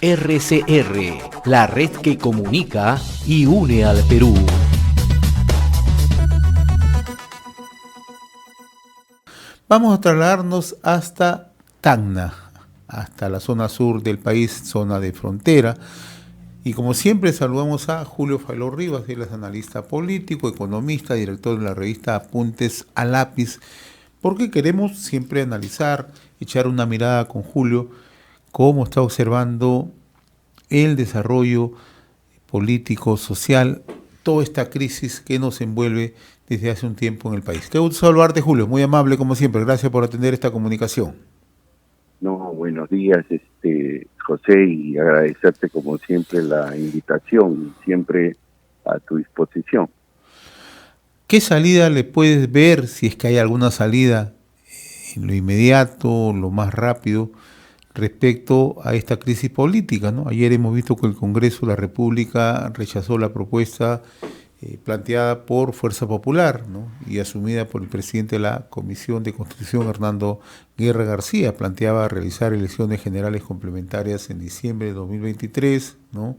RCR, la red que comunica y une al Perú. Vamos a trasladarnos hasta Tacna, hasta la zona sur del país, zona de frontera. Y como siempre saludamos a Julio Faló Rivas, él es analista político, economista, director de la revista Apuntes a Lápiz, porque queremos siempre analizar, echar una mirada con Julio, cómo está observando el desarrollo político, social, toda esta crisis que nos envuelve desde hace un tiempo en el país. Qué gusto saludarte, Julio, muy amable como siempre, gracias por atender esta comunicación. No, buenos días, José, y agradecerte como siempre la invitación, siempre a tu disposición. ¿Qué salida le puedes ver, si es que hay alguna salida en lo inmediato, lo más rápido, respecto a esta crisis política, ¿no? Ayer hemos visto que el Congreso de la República rechazó la propuesta planteada por Fuerza Popular, ¿no? Y asumida por el presidente de la Comisión de Constitución, Hernando Guerra García. Planteaba realizar elecciones generales complementarias en diciembre de 2023, ¿no?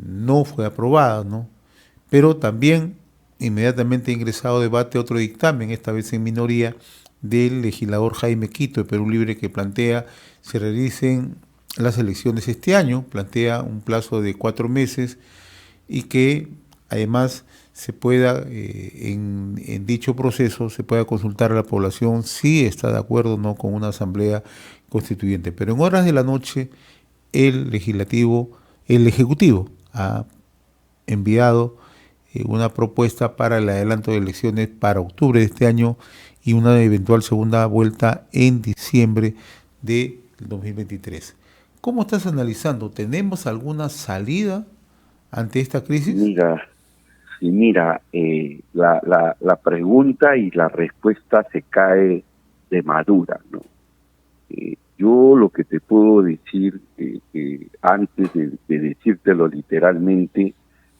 No fue aprobada, ¿no? Pero también inmediatamente ha ingresado a debate otro dictamen, esta vez en minoría, del legislador Jaime Quito de Perú Libre, que plantea se realicen las elecciones este año, plantea un plazo de 4 meses y que además se pueda, en dicho proceso, se pueda consultar a la población si está de acuerdo o no con una asamblea constituyente. Pero en horas de la noche el Ejecutivo ha enviado una propuesta para el adelanto de elecciones para octubre de este año y una eventual segunda vuelta en diciembre de 2023. ¿Cómo estás analizando? ¿Tenemos alguna salida ante esta crisis? Mira, la pregunta y la respuesta se cae de madura, ¿no? Yo lo que te puedo decir, antes de decírtelo literalmente,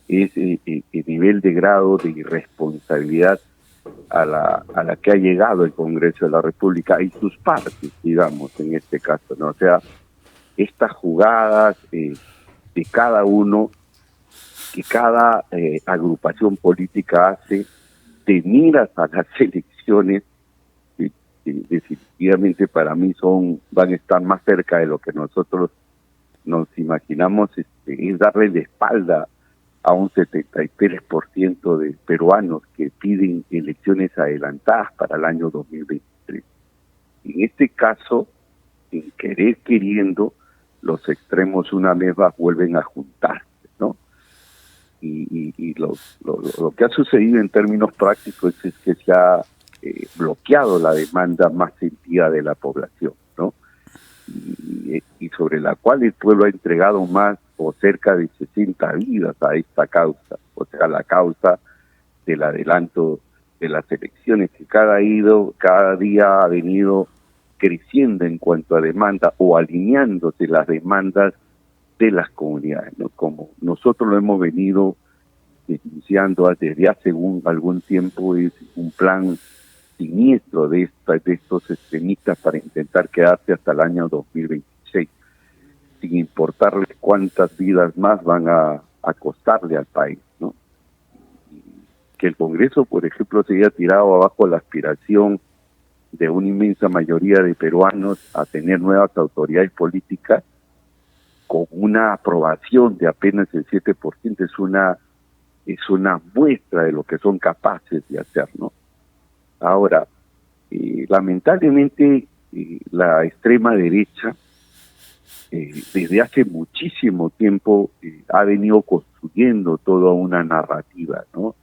es el nivel de grado de irresponsabilidad a la que ha llegado el Congreso de la República y sus partes, digamos, en este caso, ¿no? O sea, estas jugadas de cada uno, que cada agrupación política hace, de miras a las elecciones, definitivamente para mí van a estar más cerca de lo que nosotros nos imaginamos, es darle la espalda a un 73% de peruanos que piden elecciones adelantadas para el año 2023. En este caso, sin querer queriendo, los extremos una vez más vuelven a juntarse, ¿no? Y lo que ha sucedido en términos prácticos es que se ha bloqueado la demanda más sentida de la población, ¿no? Y sobre la cual el pueblo ha entregado más o cerca de 60 vidas a esta causa, o sea, la causa del adelanto de las elecciones, que cada día ha venido creciendo en cuanto a demanda o alineándose las demandas de las comunidades, ¿no? Como nosotros lo hemos venido denunciando desde hace algún tiempo, es un plan siniestro de estos extremistas para intentar quedarse hasta el año 2026, sin importarles cuántas vidas más van a costarle al país, ¿no? Que el Congreso, por ejemplo, se haya tirado abajo la aspiración de una inmensa mayoría de peruanos a tener nuevas autoridades políticas, con una aprobación de apenas el 7%, es una muestra de lo que son capaces de hacer, ¿no? Ahora, lamentablemente, la extrema derecha, desde hace muchísimo tiempo, ha venido construyendo toda una narrativa, ¿no?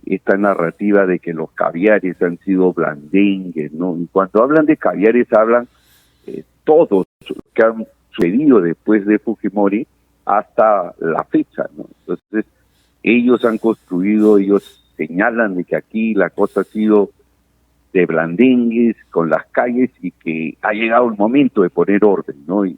Esta narrativa de que los caviares han sido blandengues, ¿no? Y cuando hablan de caviares, hablan todos que han sucedido después de Fujimori hasta la fecha, ¿no? Entonces, ellos señalan de que aquí la cosa ha sido de blandengues con las calles y que ha llegado el momento de poner orden, ¿no? Y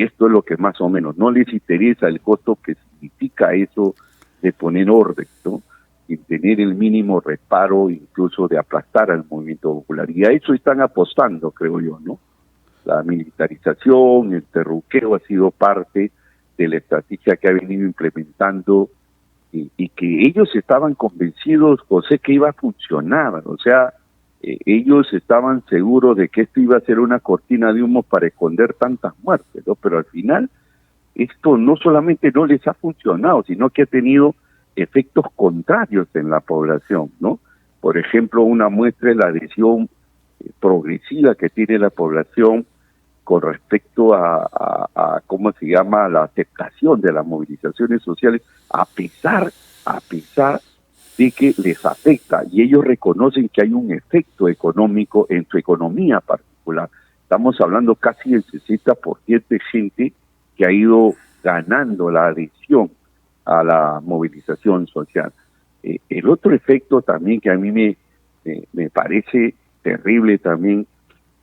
esto es lo que más o menos no les interesa, el costo que significa eso de poner orden, ¿no? Sin tener el mínimo reparo, incluso de aplastar al movimiento popular. Y a eso están apostando, creo yo, ¿no? La militarización, el terruqueo ha sido parte de la estrategia que ha venido implementando y que ellos estaban convencidos, José, que iba a funcionar. O sea, ellos estaban seguros de que esto iba a ser una cortina de humo para esconder tantas muertes, ¿no? Pero al final esto no solamente no les ha funcionado, sino que ha tenido efectos contrarios en la población, ¿no? Por ejemplo, una muestra es la adhesión progresiva que tiene la población con respecto a ¿cómo se llama?, la aceptación de las movilizaciones sociales, a pesar de que les afecta, y ellos reconocen que hay un efecto económico en su economía particular. Estamos hablando casi del 60% de gente que ha ido ganando la adhesión a la movilización social. El otro efecto también que a mí me parece terrible también,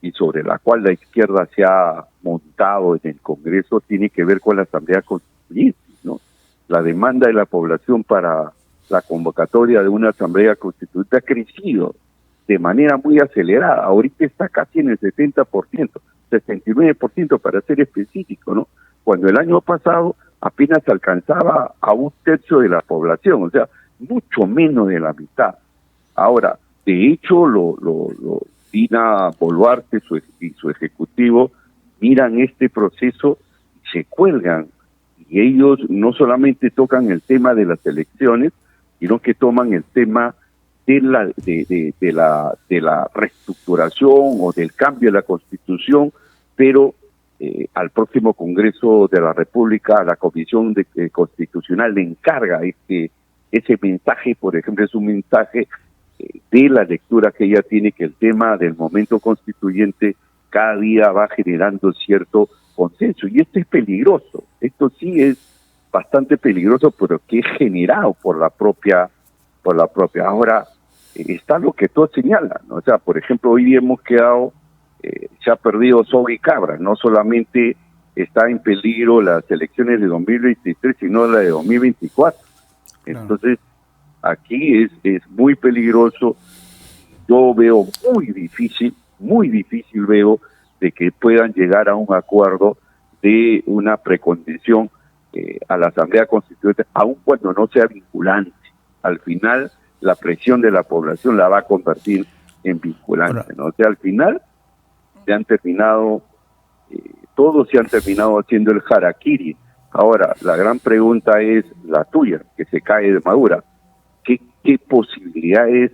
y sobre la cual la izquierda se ha montado en el Congreso, tiene que ver con la Asamblea Constituyente, ¿no? La demanda de la población para la convocatoria de una Asamblea Constituyente ha crecido de manera muy acelerada. Ahorita está casi en el 70%, 69% para ser específico, ¿no? Cuando el año pasado apenas alcanzaba a 1/3 de la población, o sea, mucho menos de la mitad. Ahora, de hecho, Dina Boluarte y su ejecutivo miran este proceso y se cuelgan. Y ellos no solamente tocan el tema de las elecciones, sino que toman el tema de la reestructuración o del cambio de la Constitución, pero al próximo Congreso de la República, a la Comisión Constitucional le encarga ese mensaje. Por ejemplo, es un mensaje de la lectura que ella tiene, que el tema del momento constituyente cada día va generando cierto consenso, y esto es peligroso. Esto sí es bastante peligroso, pero que es generado por la propia. Ahora está lo que todos señalan, ¿no? O sea, por ejemplo, hoy día hemos quedado, se ha perdido soga y cabra. No solamente está en peligro las elecciones de 2023, sino la de 2024. Claro. Entonces, aquí es muy peligroso. Yo veo muy difícil veo de que puedan llegar a un acuerdo de una precondición a la Asamblea Constituyente, aun cuando no sea vinculante. Al final, la presión de la población la va a convertir en vinculante, ¿no? O sea, al final todos se han terminado haciendo el harakiri. Ahora, la gran pregunta es la tuya, que se cae de madura. ¿Qué posibilidades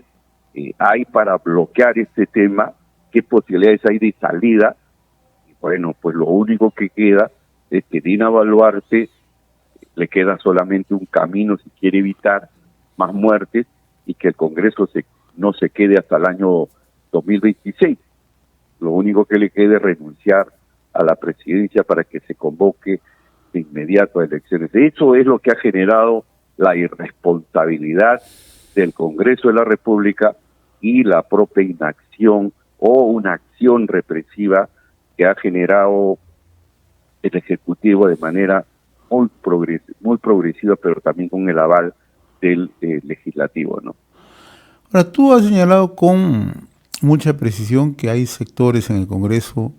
hay para bloquear este tema? ¿Qué posibilidades hay de salida? Y bueno, pues lo único que queda es que Dina Boluarte le queda solamente un camino si quiere evitar más muertes, y que el Congreso no se quede hasta el año 2026. Lo único que le queda es renunciar a la presidencia para que se convoque de inmediato a elecciones. Eso es lo que ha generado la irresponsabilidad del Congreso de la República y la propia inacción o una acción represiva que ha generado el Ejecutivo de manera muy progresiva, pero también con el aval del Legislativo, ¿no? Ahora, tú has señalado con mucha precisión que hay sectores en el Congreso,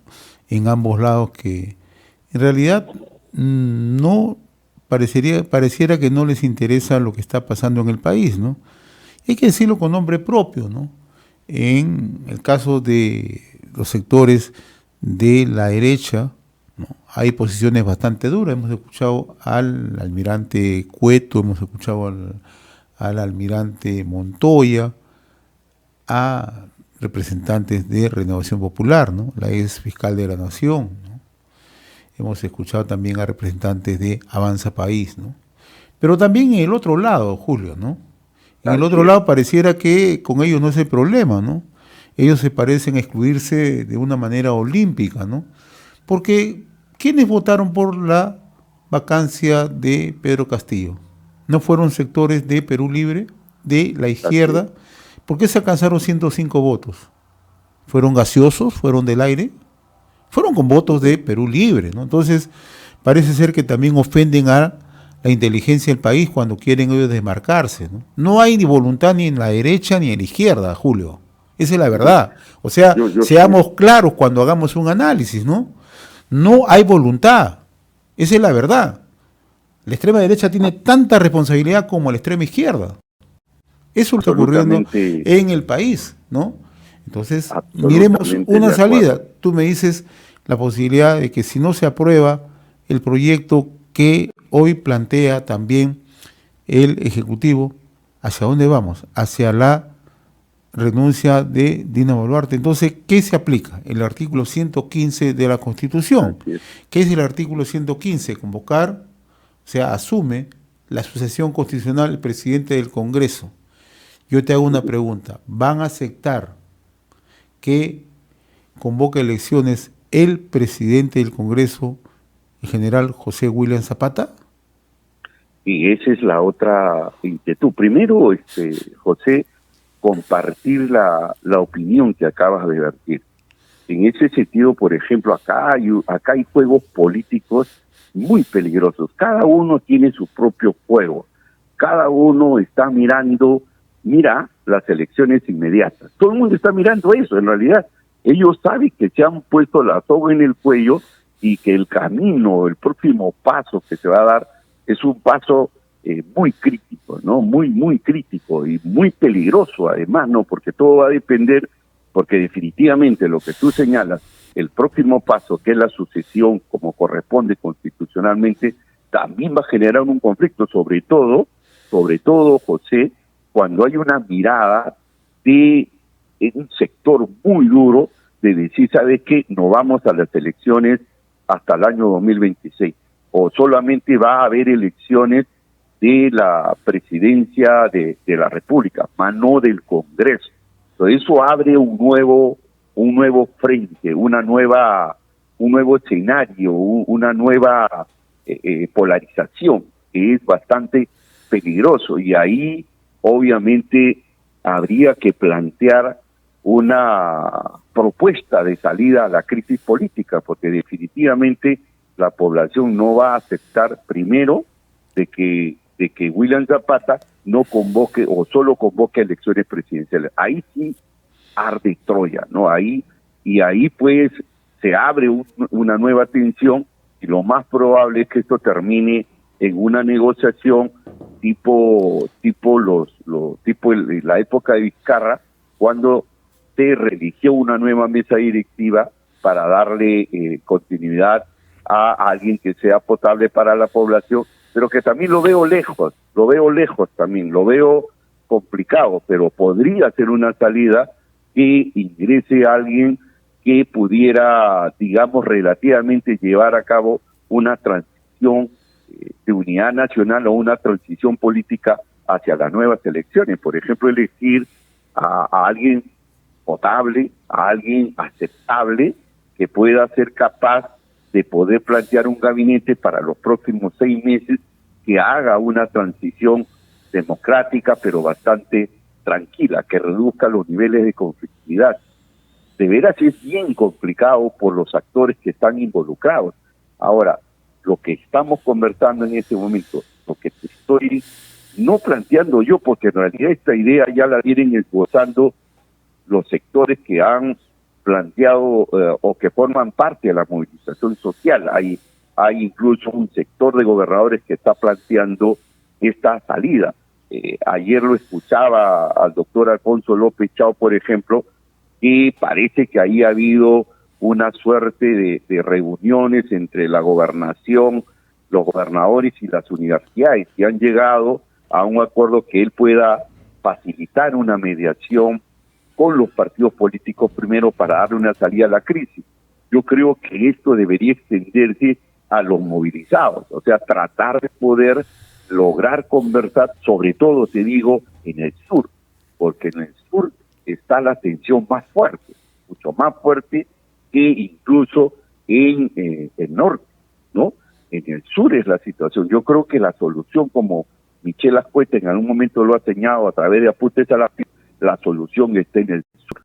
en ambos lados, que en realidad no pareciera que no les interesa lo que está pasando en el país, ¿no? Hay que decirlo con nombre propio, ¿no? En el caso de los sectores de la derecha, ¿no?, hay posiciones bastante duras. Hemos escuchado al almirante Cueto, hemos escuchado al almirante Montoya, a representantes de Renovación Popular, ¿no?, la ex fiscal de la Nación, ¿no? Hemos escuchado también a representantes de Avanza País, ¿no? Pero también en el otro lado, Julio, ¿no? En el otro lado pareciera que con ellos no es el problema, ¿no? Ellos se parecen excluirse de una manera olímpica, ¿no? Porque ¿quiénes votaron por la vacancia de Pedro Castillo? ¿No fueron sectores de Perú Libre, de la izquierda? ¿Por qué se alcanzaron 105 votos? ¿Fueron gaseosos? ¿Fueron del aire? Fueron con votos de Perú Libre, ¿no? Entonces, parece ser que también ofenden a la inteligencia del país cuando quieren ellos desmarcarse, ¿no? No hay ni voluntad ni en la derecha ni en la izquierda, Julio. Esa es la verdad. O sea, yo seamos claros cuando hagamos un análisis, ¿no? No hay voluntad. Esa es la verdad. La extrema derecha tiene tanta responsabilidad como la extrema izquierda. Eso es lo que está ocurriendo absolutamente, en el país, ¿no? Entonces, miremos absolutamente una de salida. acuerdo. Tú me dices la posibilidad de que si no se aprueba el proyecto que hoy plantea también el Ejecutivo, ¿hacia dónde vamos? Hacia la renuncia de Dina Boluarte. Entonces, ¿qué se aplica? El artículo 115 de la Constitución. Así es. ¿Qué es el artículo 115? Convocar, o sea, asume la sucesión constitucional el presidente del Congreso. Yo te hago una pregunta. ¿Van a aceptar que convoque elecciones el presidente del Congreso, el general José William Zapata? Y esa es la otra inquietud. Primero, José, compartir la opinión que acabas de vertir. En ese sentido, por ejemplo, acá hay juegos políticos muy peligrosos. Cada uno tiene su propio juego. Cada uno está mira las elecciones inmediatas. Todo el mundo está mirando eso, en realidad. Ellos saben que se han puesto la soga en el cuello y que el camino, el próximo paso que se va a dar es un paso muy crítico, ¿no? Muy, muy crítico y muy peligroso además, ¿no? Porque todo va a depender, porque definitivamente lo que tú señalas, el próximo paso, que es la sucesión como corresponde constitucionalmente, también va a generar un conflicto, sobre todo, José, cuando hay una mirada de un sector muy duro de decir, ¿sabes qué? No vamos a las elecciones hasta el año 2026, o solamente va a haber elecciones de la presidencia de la República, más no del Congreso. Entonces eso abre un nuevo frente, un nuevo escenario, una nueva polarización, que es bastante peligroso, y ahí obviamente habría que plantear una propuesta de salida a la crisis política, porque definitivamente la población no va a aceptar, primero, de que William Zapata no convoque o solo convoque elecciones presidenciales. Ahí sí arde Troya, ¿no? Ahí pues se abre una nueva tensión, y lo más probable es que esto termine en una negociación tipo la época de Vizcarra, cuando se religió una nueva mesa directiva para darle continuidad a alguien que sea potable para la población, pero que también lo veo lejos también, lo veo complicado, pero podría ser una salida que ingrese a alguien que pudiera, digamos, relativamente llevar a cabo una transición de unidad nacional o una transición política hacia las nuevas elecciones. Por ejemplo, elegir a alguien potable, a alguien aceptable, que pueda ser capaz de poder plantear un gabinete para los próximos 6 meses que haga una transición democrática, pero bastante tranquila, que reduzca los niveles de conflictividad. De veras es bien complicado por los actores que están involucrados. Ahora, lo que estamos conversando en este momento, lo que te estoy no planteando yo, porque en realidad esta idea ya la vienen esbozando los sectores que han planteado o que forman parte de la movilización social. Hay incluso un sector de gobernadores que está planteando esta salida. Ayer lo escuchaba al doctor Alfonso López Chao, por ejemplo, que parece que ahí ha habido una suerte de reuniones entre la gobernación, los gobernadores y las universidades, y han llegado a un acuerdo que él pueda facilitar una mediación con los partidos políticos primero para darle una salida a la crisis. Yo creo que esto debería extenderse a los movilizados, o sea, tratar de poder lograr conversar, sobre todo, te digo, en el sur, porque en el sur está la tensión más fuerte, mucho más fuerte que incluso en el norte, ¿no? En el sur es la situación. Yo creo que la solución, como Michelle Ascueta en algún momento lo ha señalado a través de apuntes a la solución está en el sur.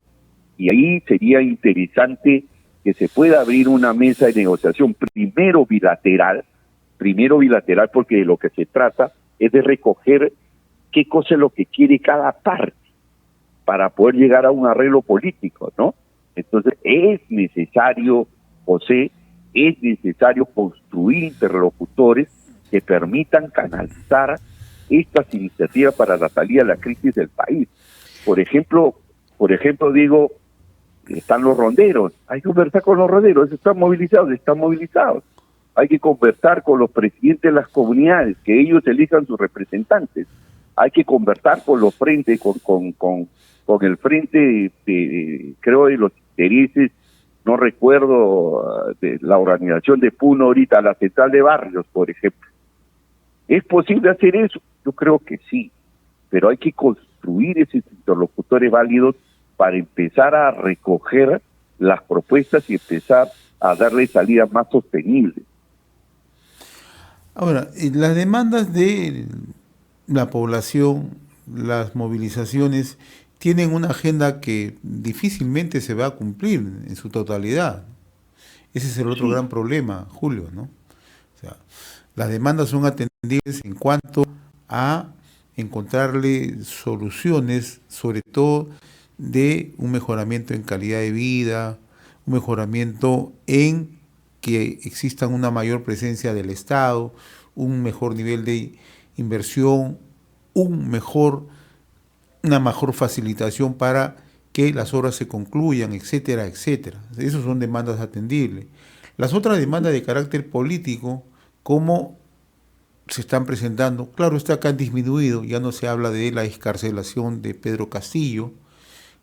Y ahí sería interesante que se pueda abrir una mesa de negociación, primero bilateral, porque de lo que se trata es de recoger qué cosa es lo que quiere cada parte, para poder llegar a un arreglo político, ¿no? Entonces es necesario, José, es necesario construir interlocutores que permitan canalizar estas iniciativas para la salida de la crisis del país. Por ejemplo, digo, están los ronderos, hay que conversar con los ronderos, están movilizados. Hay que conversar con los presidentes de las comunidades, que ellos elijan sus representantes. Hay que conversar con los frentes, con el frente, creo, de los intereses, no recuerdo, de la organización de Puno ahorita, la central de barrios, por ejemplo. ¿Es posible hacer eso? Yo creo que sí, pero hay que construir esos interlocutores válidos para empezar a recoger las propuestas y empezar a darle salidas más sostenibles. Ahora, las demandas de la población, las movilizaciones, tienen una agenda que difícilmente se va a cumplir en su totalidad. Ese es el otro gran problema, Julio, ¿no? O sea, las demandas son atendibles en cuanto a encontrarle soluciones, sobre todo de un mejoramiento en calidad de vida, un mejoramiento en que exista una mayor presencia del Estado, un mejor nivel de inversión, una mejor facilitación para que las obras se concluyan, etcétera, etcétera. Esas son demandas atendibles. Las otras demandas de carácter político, como se están presentando, claro, está acá disminuido, ya no se habla de la excarcelación de Pedro Castillo,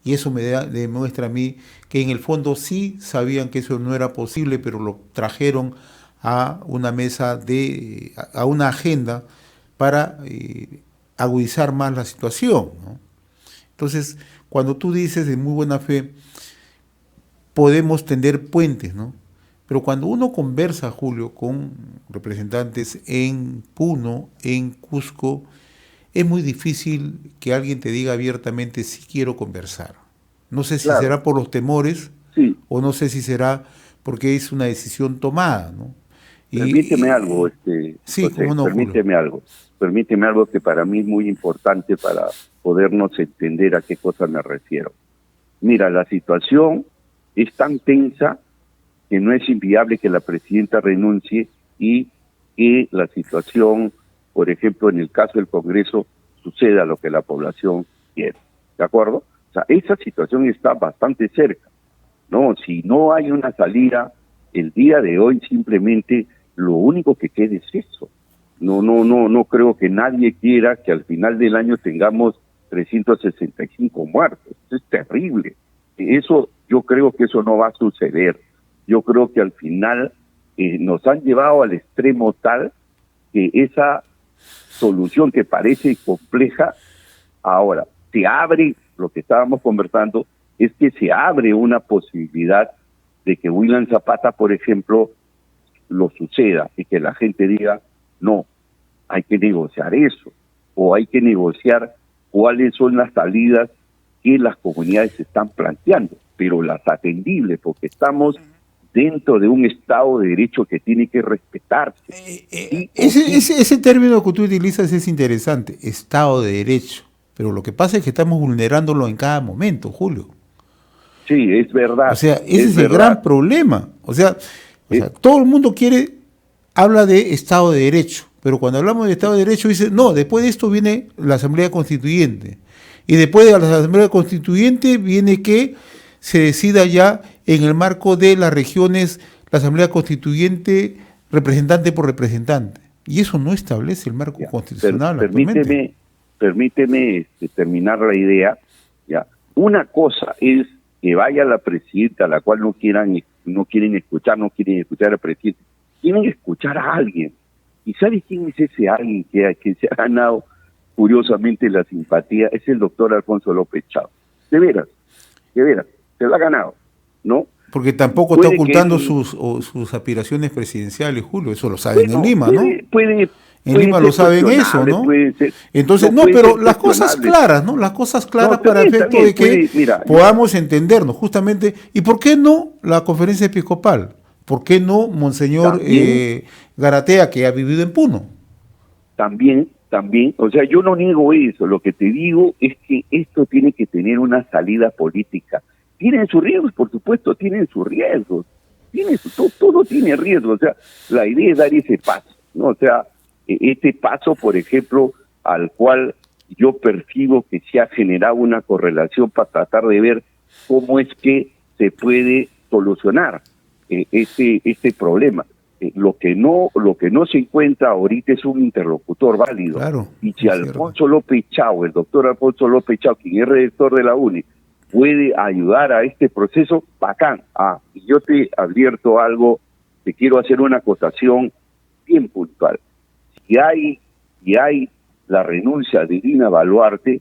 y eso me demuestra a mí que en el fondo sí sabían que eso no era posible, pero lo trajeron a una mesa, a una agenda para agudizar más la situación, ¿no? Entonces, cuando tú dices de muy buena fe, podemos tender puentes, ¿no? Pero cuando uno conversa, Julio, con representantes en Puno, en Cusco, es muy difícil que alguien te diga abiertamente si quiero conversar. No sé si será por los temores, o no sé si será porque es una decisión tomada, ¿no? Permíteme algo, sí, José, cómo no, permíteme algo que para mí es muy importante para podernos entender a qué cosa me refiero. Mira, la situación es tan tensa que no es inviable que la presidenta renuncie y que la situación, por ejemplo, en el caso del Congreso, suceda lo que la población quiere, ¿de acuerdo? O sea, esa situación está bastante cerca, ¿no? Si no hay una salida, el día de hoy simplemente lo único que quede es eso. No creo que nadie quiera que al final del año tengamos 365 muertos. Eso es terrible. Eso, yo creo que eso no va a suceder. Yo creo que al final nos han llevado al extremo tal que esa solución que parece compleja, ahora se abre, lo que estábamos conversando, es que se abre una posibilidad de que William Zapata, por ejemplo, lo suceda y que la gente diga, no, hay que negociar eso, o hay que negociar cuáles son las salidas que las comunidades están planteando, pero las atendibles, porque estamos dentro de un Estado de Derecho que tiene que respetarse. Ese término que tú utilizas es interesante, Estado de Derecho, pero lo que pasa es que estamos vulnerándolo en cada momento, Julio. Sí, es verdad. O sea, ese es el gran problema. O sea, todo el mundo habla de Estado de Derecho, pero cuando hablamos de Estado de Derecho dice, no, después de esto viene la Asamblea Constituyente. Y después de la Asamblea Constituyente viene que se decida ya en el marco de las regiones, la Asamblea Constituyente, representante por representante. Y eso no establece el marco constitucional. Permíteme terminar la idea. Ya. Una cosa es que vaya la presidenta, a la cual no quieren escuchar al presidente. Quieren escuchar a alguien. ¿Y sabes quién es ese alguien que se ha ganado curiosamente la simpatía? Es el doctor Alfonso López Chávez. De veras, se lo ha ganado, ¿no? Porque tampoco está ocultando sus aspiraciones presidenciales, Julio, eso lo saben en Lima, ¿no? En Lima lo saben eso, ¿no? Entonces, pero las cosas claras, ¿no? Las cosas claras para efecto de que podamos entendernos, justamente. ¿Y por qué no la conferencia episcopal? ¿Por qué no Monseñor Garatea, que ha vivido en Puno? También también, o sea, yo no niego eso, lo que te digo es que esto tiene que tener una salida política. Tienen sus riesgos, por supuesto, tienen sus riesgos, todo tiene riesgos, o sea, la idea es dar ese paso, ¿no? O sea, este paso, por ejemplo, al cual yo percibo que se ha generado una correlación para tratar de ver cómo es que se puede solucionar este problema. Lo que no se encuentra ahorita es un interlocutor válido. Claro, y si Alfonso López Chao, el doctor Alfonso López Chao, quien es rector de la UNI, puede ayudar a este proceso, bacán. Y yo te advierto algo, te quiero hacer una acotación bien puntual. Si hay la renuncia de Dina Boluarte,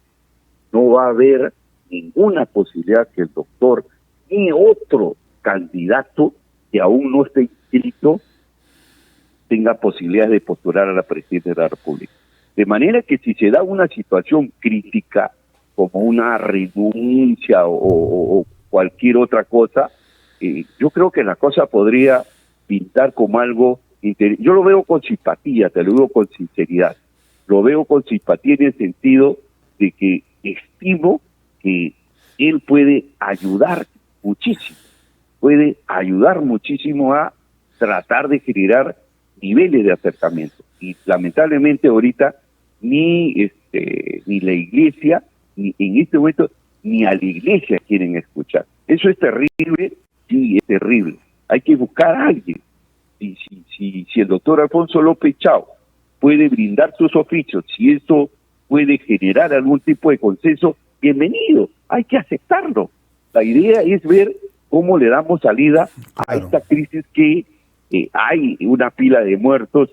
no va a haber ninguna posibilidad que el doctor ni otro candidato que aún no esté inscrito tenga posibilidades de postular a la presidencia de la República. De manera que si se da una situación crítica, como una renuncia o cualquier otra cosa, yo creo que la cosa podría pintar como algo... Yo lo veo con simpatía, te lo digo con sinceridad. Lo veo con simpatía en el sentido de que estimo que él puede ayudar muchísimo a tratar de generar niveles de acercamiento. Y lamentablemente ahorita ni la iglesia, ni en este momento, ni a la iglesia quieren escuchar. Eso es terrible, sí, es terrible. Hay que buscar a alguien. Si el doctor Alfonso López Chao puede brindar sus oficios, si eso puede generar algún tipo de consenso, bienvenido, hay que aceptarlo. La idea es ver cómo le damos salida a esta crisis que hay una pila de muertos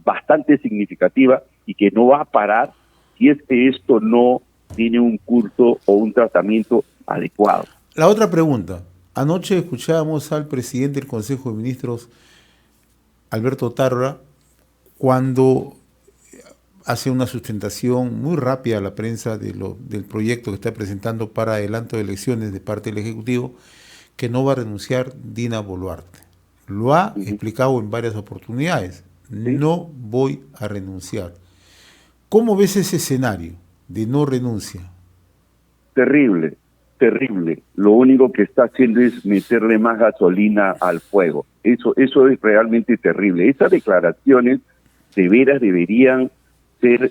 bastante significativa y que no va a parar si es que esto no tiene un curso o un tratamiento adecuado. La otra pregunta. Anoche escuchábamos al presidente del Consejo de Ministros, Alberto Otárola, cuando hace una sustentación muy rápida a la prensa del proyecto que está presentando para adelanto de elecciones de parte del Ejecutivo, que no va a renunciar Dina Boluarte. Lo ha explicado en varias oportunidades. No voy a renunciar. ¿Cómo ves ese escenario de no renuncia? Terrible. Lo único que está haciendo es meterle más gasolina al fuego. Eso es realmente terrible. Estas declaraciones de veras deberían ser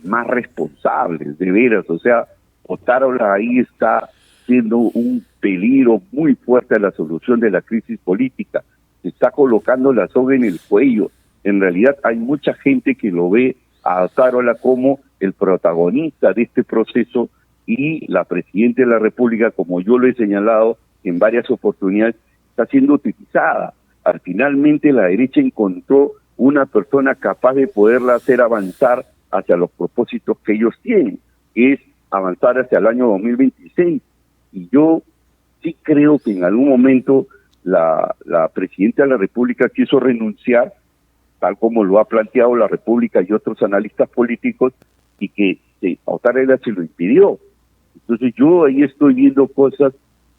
más responsables, de veras. O sea, Otárola ahí está siendo un peligro muy fuerte a la solución de la crisis política. Se está colocando la soga en el cuello. En realidad hay mucha gente que lo ve a Otárola como el protagonista de este proceso, y la presidenta de la República, como yo lo he señalado en varias oportunidades, está siendo utilizada. Finalmente la derecha encontró una persona capaz de poderla hacer avanzar hacia los propósitos que ellos tienen, que es avanzar hacia el año 2026. Y yo sí creo que en algún momento la presidenta de la República quiso renunciar, tal como lo ha planteado la República y otros analistas políticos, y que Otárola se lo impidió. Entonces yo ahí estoy viendo cosas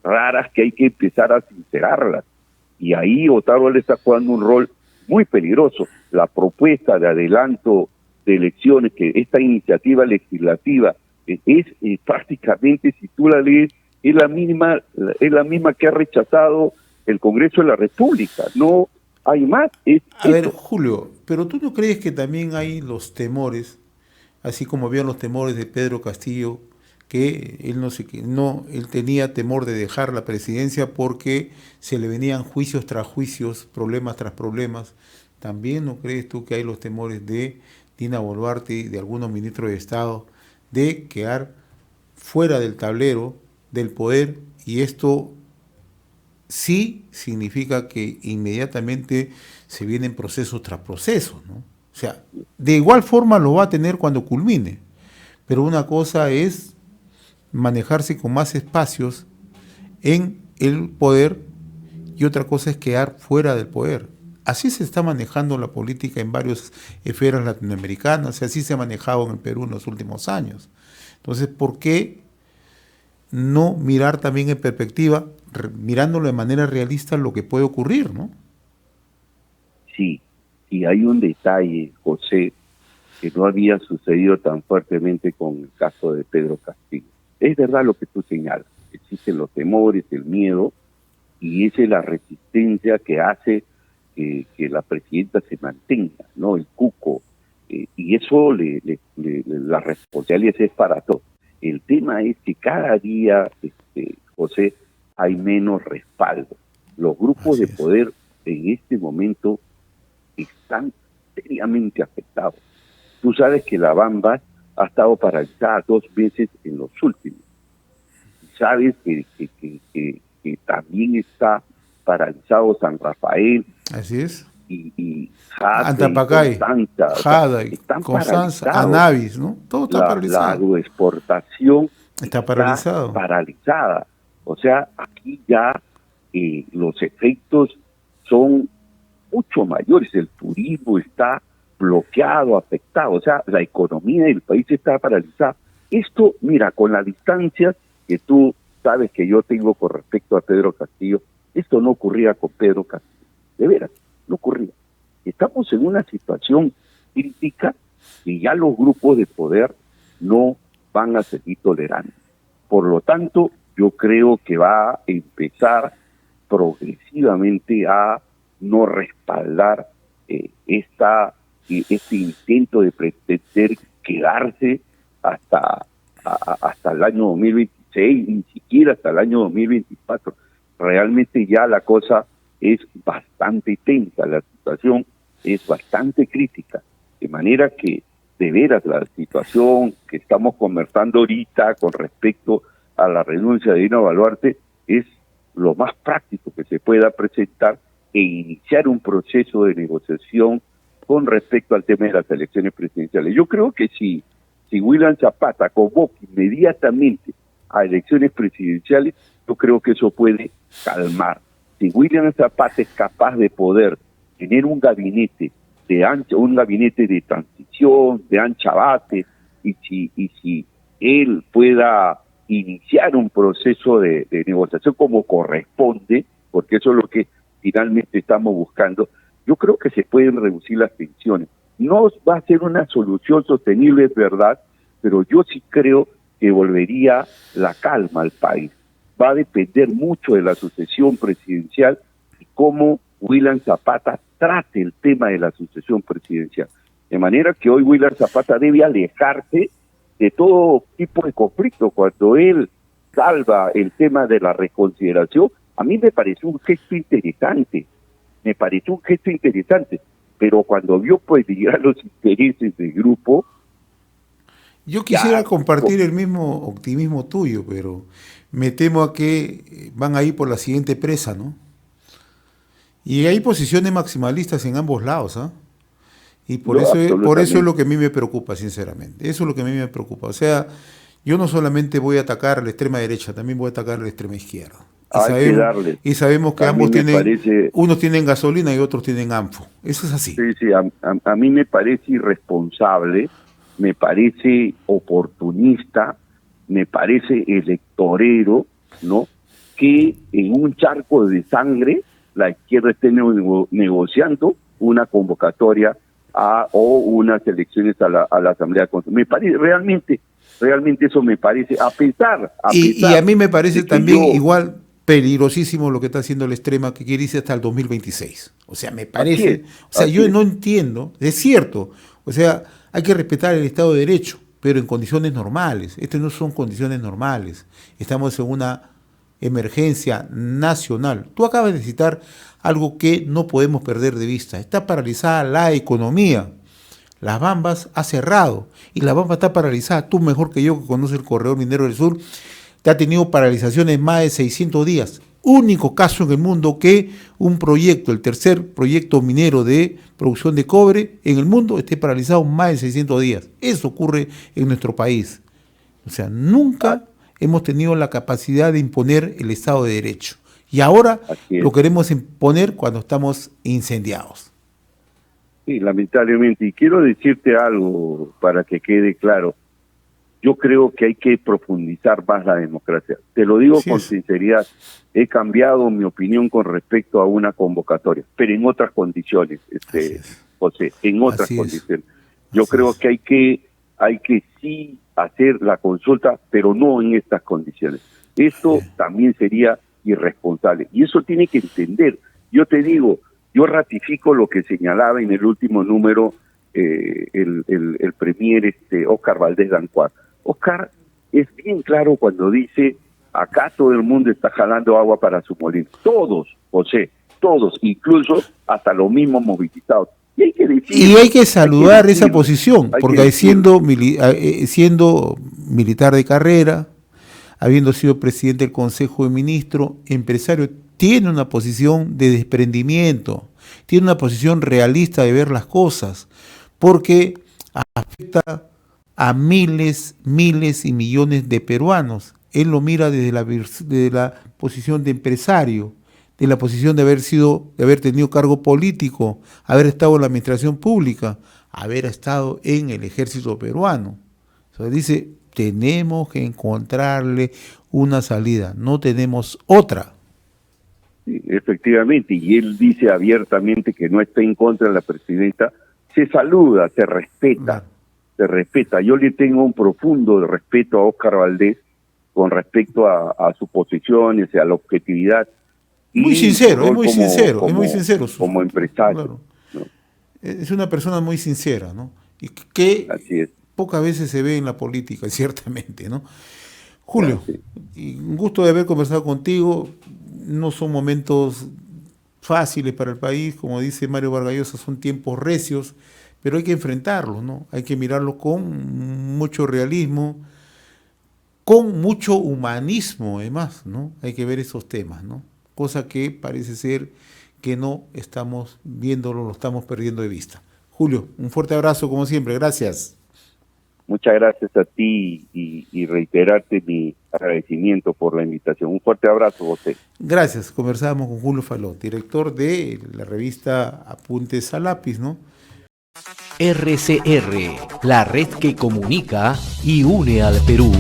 raras que hay que empezar a sincerarlas. Y ahí Otárola está jugando un rol muy peligroso. La propuesta de adelanto de elecciones, que esta iniciativa legislativa es prácticamente, si tú la lees, es la misma que ha rechazado el Congreso de la República. No hay más. A ver, Julio, pero ¿tú no crees que también hay los temores, así como habían los temores de Pedro Castillo, que él tenía temor de dejar la presidencia porque se le venían juicios tras juicios, problemas tras problemas? ¿También no crees tú que hay los temores de Dina Boluarte y de algunos ministros de Estado de quedar fuera del tablero del poder? Y esto sí significa que inmediatamente se vienen procesos tras procesos, ¿no? O sea, de igual forma lo va a tener cuando culmine, pero una cosa es manejarse con más espacios en el poder y otra cosa es quedar fuera del poder. Así se está manejando la política en varias esferas latinoamericanas, y así se ha manejado en el Perú en los últimos años. Entonces, ¿por qué no mirar también en perspectiva, mirándolo de manera realista, lo que puede ocurrir, ¿no? Sí, y hay un detalle, José, que no había sucedido tan fuertemente con el caso de Pedro Castillo. Es verdad lo que tú señalas, existen los temores, el miedo, y esa es la resistencia que hace que la presidenta se mantenga, ¿no? El cuco, y eso la responsabilidad es para todos. El tema es que cada día, José, hay menos respaldo. Los grupos de poder en este momento están seriamente afectados. Tú sabes que la Bamba ha estado paralizada 2 veces en los últimos. Sabes que también está paralizado San Rafael. Así es. Y Jade, Antapacay, Jada, están Constanza, paralizados. Anavis, ¿no? Todo está paralizado. La agroexportación está paralizada. O sea, aquí ya los efectos son mucho mayores. El turismo está bloqueado, afectado. O sea, la economía del país está paralizada. Esto, mira, con la distancia que tú sabes que yo tengo con respecto a Pedro Castillo, esto no ocurría con Pedro Castillo. De veras, no ocurría. Estamos en una situación crítica que ya los grupos de poder no van a seguir tolerando. Por lo tanto, yo creo que va a empezar progresivamente a no respaldar este intento de pretender quedarse hasta el año 2026, ni siquiera hasta el año 2024. Realmente ya la cosa es bastante tensa, la situación es bastante crítica, de manera que de veras la situación que estamos conversando ahorita con respecto a la renuncia de Dina Boluarte es lo más práctico que se pueda presentar e iniciar un proceso de negociación con respecto al tema de las elecciones presidenciales. Yo creo que si William Zapata convoca inmediatamente a elecciones presidenciales, yo creo que eso puede calmar. Si William Zapata es capaz de poder tener un gabinete de transición, de ancha base, y si él pueda iniciar un proceso de negociación como corresponde, porque eso es lo que finalmente estamos buscando, yo creo que se pueden reducir las tensiones. No va a ser una solución sostenible, es verdad, pero yo sí creo que volvería la calma al país. Va a depender mucho de la sucesión presidencial y cómo William Zapata trate el tema de la sucesión presidencial. De manera que hoy William Zapata debe alejarse de todo tipo de conflicto. Cuando él salva el tema de la reconsideración, a mí me pareció un gesto interesante, pero cuando vio peligrar los intereses del grupo... Yo quisiera compartir el mismo optimismo tuyo, pero me temo a que van a ir por la siguiente presa, ¿no? Y hay posiciones maximalistas en ambos lados, ¿ah? Y por eso es lo que a mí me preocupa, sinceramente. Eso es lo que a mí me preocupa. O sea, yo no solamente voy a atacar a la extrema derecha, también voy a atacar a la extrema izquierda. Y sabemos que ambos unos tienen gasolina y otros tienen ANFO. Eso es así. Sí, a mí me parece irresponsable, me parece oportunista, me parece electorero, ¿no? Que en un charco de sangre la izquierda esté negociando una convocatoria o unas elecciones a la Asamblea Constitucional. Me parece, realmente eso me parece, a pesar y a mí me parece también igual peligrosísimo lo que está haciendo la extrema, que quiere irse hasta el 2026. O sea, me parece, yo no entiendo, es cierto, o sea, hay que respetar el Estado de Derecho, pero en condiciones normales. Estas no son condiciones normales. Estamos en una emergencia nacional. Tú acabas de citar algo que no podemos perder de vista. Está paralizada la economía. Las Bambas ha cerrado y la Bamba está paralizada. Tú mejor que yo, que conoces el corredor minero del sur, te ha tenido paralizaciones más de 600 días. Único caso en el mundo que un proyecto, el tercer proyecto minero de producción de cobre en el mundo, esté paralizado más de 600 días. Eso ocurre en nuestro país. O sea, nunca hemos tenido la capacidad de imponer el Estado de Derecho. Y ahora lo queremos imponer cuando estamos incendiados. Sí, lamentablemente. Y quiero decirte algo para que quede claro. Yo creo que hay que profundizar más la democracia. Te lo digo con sinceridad. He cambiado mi opinión con respecto a una convocatoria, pero en otras condiciones, José, en otras condiciones. Yo Así creo es. que hay que sí hacer la consulta, pero no en estas condiciones. Esto también sería irresponsable. Y eso tiene que entender. Yo te digo, yo ratifico lo que señalaba en el último número el premier Óscar Valdés Dancuar. Óscar es bien claro cuando dice, acá todo el mundo está jalando agua para su molino. Todos, José, todos, incluso hasta los mismos movilizados. Y hay que decir, Y hay que saludar esa decirlo, posición, hay que porque decirlo. siendo militar de carrera, habiendo sido presidente del Consejo de Ministros, empresario, tiene una posición de desprendimiento, tiene una posición realista de ver las cosas, porque afecta a miles y millones de peruanos. Él lo mira desde la posición de empresario, de la posición de haber tenido cargo político, haber estado en la administración pública, haber estado en el ejército peruano. O sea, dice, tenemos que encontrarle una salida, no tenemos otra. Sí, efectivamente, y él dice abiertamente que no está en contra de la presidenta. Se saluda, se respeta, Claro. se respeta. Yo le tengo un profundo respeto a Óscar Valdés con respecto a sus posiciones, a la objetividad. Muy y sincero, su es rol muy sincero, es muy sincero. como empresario. Claro. ¿No? Es una persona muy sincera, ¿no? Y que Así es. pocas veces se ve en la política, ciertamente, ¿no? Julio, Sí. y un gusto de haber conversado contigo. No son momentos fáciles para el país, como dice Mario Vargas Llosa, son tiempos recios, pero hay que enfrentarlos, ¿no? Hay que mirarlos con mucho realismo, con mucho humanismo, además, ¿no? Hay que ver esos temas, ¿no? Cosa que parece ser que no estamos viéndolo, lo estamos perdiendo de vista. Julio, un fuerte abrazo como siempre, gracias. Muchas gracias a ti y reiterarte mi agradecimiento por la invitación. Un fuerte abrazo, José. Gracias, conversábamos con Julio Falot, director de la revista Apuntes a Lápiz, ¿no? RCR, la red que comunica y une al Perú.